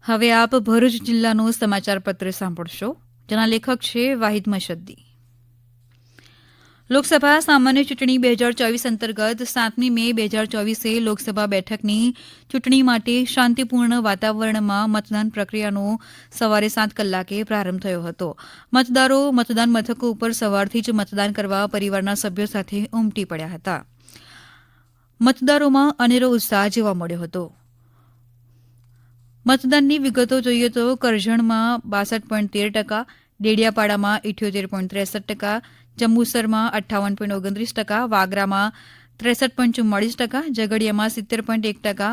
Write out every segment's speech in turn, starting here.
હવે આપ ભરૂચ જિલ્લાનું સમાચાર પત્ર સાંભળશો, જેના લેખક છે વાહિદ મશદ્દી. લોકસભા સામાન્ય ચૂંટણી 2024 અંતર્ગત 7મી મે 2024 લોકસભા બેઠકની ચૂંટણી માટે શાંતિપૂર્ણ વાતાવરણમાં મતદાન પ્રક્રિયાનો સવારે 7 કલાકે પ્રારંભ થયો હતો. મતદારો મતદાન મથકો ઉપર સવારથી જ મતદાન કરવા પરિવારના સભ્યો સાથે ઉમટી પડ્યા હતા. મતદારોમાં અનેરો ઉત્સાહ જોવા મળ્યો હતો. મતદાનની વિગતો જોઈએ તો કરજણમાં 62.13%, ડેડિયાપાડામાં 78.63%, જંબુસરમાં 58.29%, વાગરામાં 63.44%, ઝઘડિયામાં 70.1%,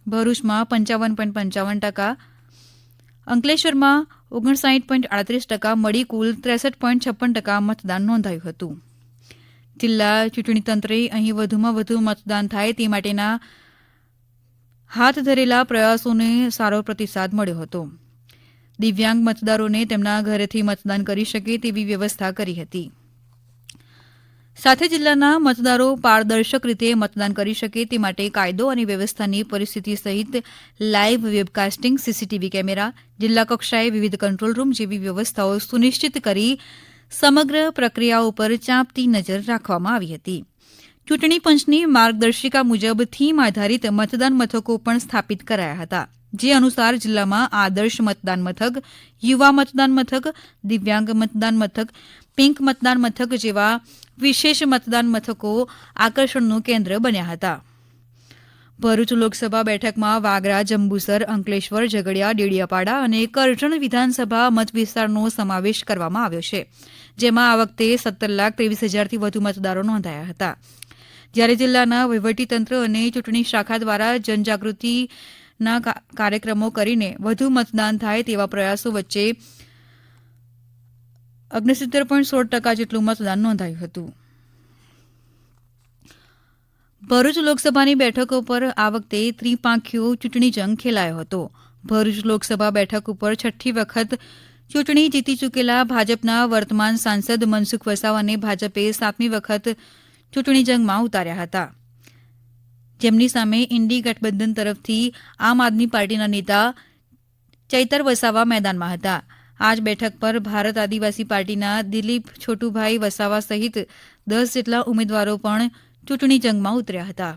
ભરૂચમાં 55.55%, અંકલેશ્વરમાં 59.38% મળી કુલ 63.56% મતદાન નોંધાયું હતું. જિલ્લા ચૂંટણી તંત્રે અહીં વધુમાં વધુ મતદાન થાય તે માટેના હાથ ધરેલા પ્રયાસોને સારો પ્રતિસાદ મળ્યો હતો. દિવ્યાંગ મતદારોને તેમના ઘરેથી મતદાન કરી શકે તેવી વ્યવસ્થા કરી હતી. સાથે જિલ્લાના મતદારો પારદર્શક રીતે મતદાન કરી શકે તે માટે કાયદો અને વ્યવસ્થાની પરિસ્થિતિ સહિત લાઇવ વેબકાસ્ટિંગ, સીસીટીવી કેમેરા, જિલ્લા કક્ષાએ વિવિધ કંટ્રોલ રૂમ જેવી વ્યવસ્થાઓ સુનિશ્ચિત કરી સમગ્ર પ્રક્રિયા ઉપર ચાંપતી નજર રાખવામાં આવી હતી. ચૂંટણી પંચની માર્ગદર્શિકા મુજબ થીમ આધારિત મતદાન મથકો પણ સ્થાપિત કરાયા હતા, જે અનુસાર જિલ્લામાં આદર્શ મતદાન મથક, યુવા મતદાન મથક, દિવ્યાંગ મતદાન મથક, પિંક મતદાન મથક જેવા વિશેષ મતદાન મથકો આકર્ષણનું કેન્દ્ર બન્યા હતા. ભરૂચ લોકસભા બેઠકમાં વાગરા, જંબુસર, અંકલેશ્વર, ઝઘડિયા, ડેડિયાપાડા અને કરજણ વિધાનસભા મત વિસ્તારનો સમાવેશ કરવામાં આવ્યો છે, જેમાં આ વખતે 17,23,000થી વધુ મતદારો નોંધાયા હતા. જ્યારે જિલ્લાના વહીવટીતંત્ર અને ચૂંટણી શાખા દ્વારા જનજાગૃતિના કાર્યક્રમો કરીને વધુ મતદાન થાય તેવા પ્રયાસો વચ્ચે 69.16% જેટલું મતદાન નોંધાયું હતું. ભરૂચ લોકસભાની બેઠકો પર આ વખતે ત્રિપાંખીયો ચૂંટણી જંગ ખેલાયો હતો. ભરૂચ લોકસભા બેઠક ઉપર છઠ્ઠી વખત ચૂંટણી જીતી ચૂકેલા ભાજપના વર્તમાન સાંસદ મનસુખ વસાવાને ભાજપે 7મી વખત ચૂંટણી જંગમાં ઉતાર્યા હતા, જેમની સામે ઇન્ડી ગઠબંધન તરફથી આમ આદમી પાર્ટીના નેતા ચૈતર વસાવા મેદાનમાં હતા. આ જ બેઠક પર ભારત આદિવાસી પાર્ટીના દિલીપ છોટુભાઈ વસાવા સહિત 10 જેટલા ઉમેદવારો પણ ચૂંટણી જંગમાં ઉતર્યા હતા.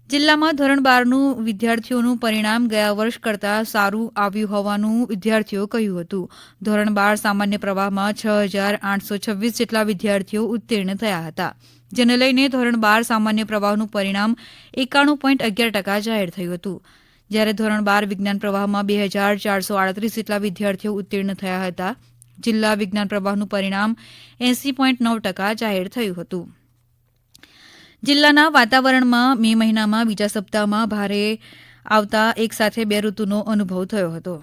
જિલ્લામાં ધોરણ 12નું વિદ્યાર્થીઓનું પરિણામ ગયા વર્ષ કરતાં સારું આવ્યું હોવાનું વિદ્યાર્થીઓ કહ્યું હતું. ધોરણ 12 સામાન્ય પ્રવાહમાં 6,826 જેટલા વિદ્યાર્થીઓ ઉત્તીર્ણ થયા હતા, જેને લઈને ધોરણ 12 સામાન્ય પ્રવાહનું પરિણામ 91.11% જાહેર થયું હતું. જ્યારે ધોરણ 12 વિજ્ઞાન પ્રવાહમાં 2,438 જેટલા વિદ્યાર્થીઓ ઉત્તીર્ણ થયા હતા. જિલ્લા વિજ્ઞાન પ્રવાહનું પરિણામ 80.9% જાહેર થયું હતું. જિલ્લાના વાતાવરણમાં મે મહિનામાં બીજા સપ્તાહમાં ભારે આવતા એક સાથે 2 ઋતુનો અનુભવ થયો હતો.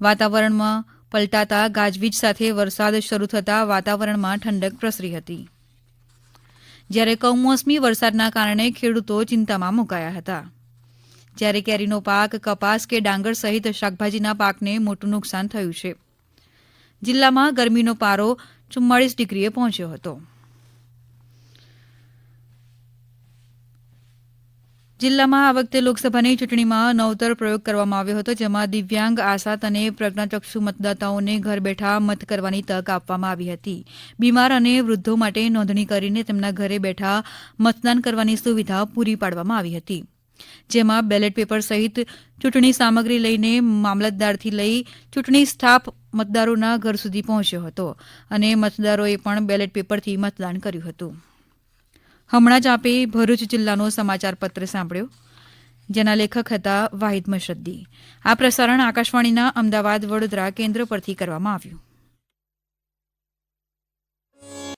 વાતાવરણમાં પલટાતા ગાજવીજ સાથે વરસાદ શરૂ થતાં વાતાવરણમાં ઠંડક પ્રસરી હતી. જ્યારે કમોસમી વરસાદના કારણે ખેડૂતો ચિંતામાં મુકાયા હતા. જ્યારે કેરીનો પાક, કપાસ કે ડાંગર સહિત શાકભાજીના પાકને મોટું નુકસાન થયું છે. જિલ્લામાં ગરમીનો પારો 44 ડિગ્રીએ પહોંચ્યો હતો. જિલ્લામાં આ વખતે લોકસભાની ચૂંટણીમાં નવતર પ્રયોગ કરવામાં આવ્યો હતો, જેમાં દિવ્યાંગ, આસાત અને પ્રજ્ઞાચક્ષુ મતદાતાઓને ઘર બેઠા મત કરવાની તક આપવામાં આવી હતી. બીમાર અને વૃદ્ધો માટે નોંધણી કરીને તેમના ઘરે બેઠા મતદાન કરવાની સુવિધા પૂરી પાડવામાં આવી હતી, જેમાં બેલેટ પેપર સહિત ચૂંટણી સામગ્રી લઈને મામલતદારથી લઈ ચૂંટણી સ્ટાફ મતદારોના ઘર સુધી પહોંચ્યો હતો અને મતદારોએ પણ બેલેટ પેપરથી મતદાન કર્યું હતું. હમણાં જ આપે ભરૂચ જિલ્લાનો સમાચાર પત્ર સાંભળ્યો, જેના લેખક હતા વાહિદ મશદ્દી. આ પ્રસારણ આકાશવાણીના અમદાવાદ, વડોદરા કેન્દ્ર પરથી કરવામાં આવ્યું.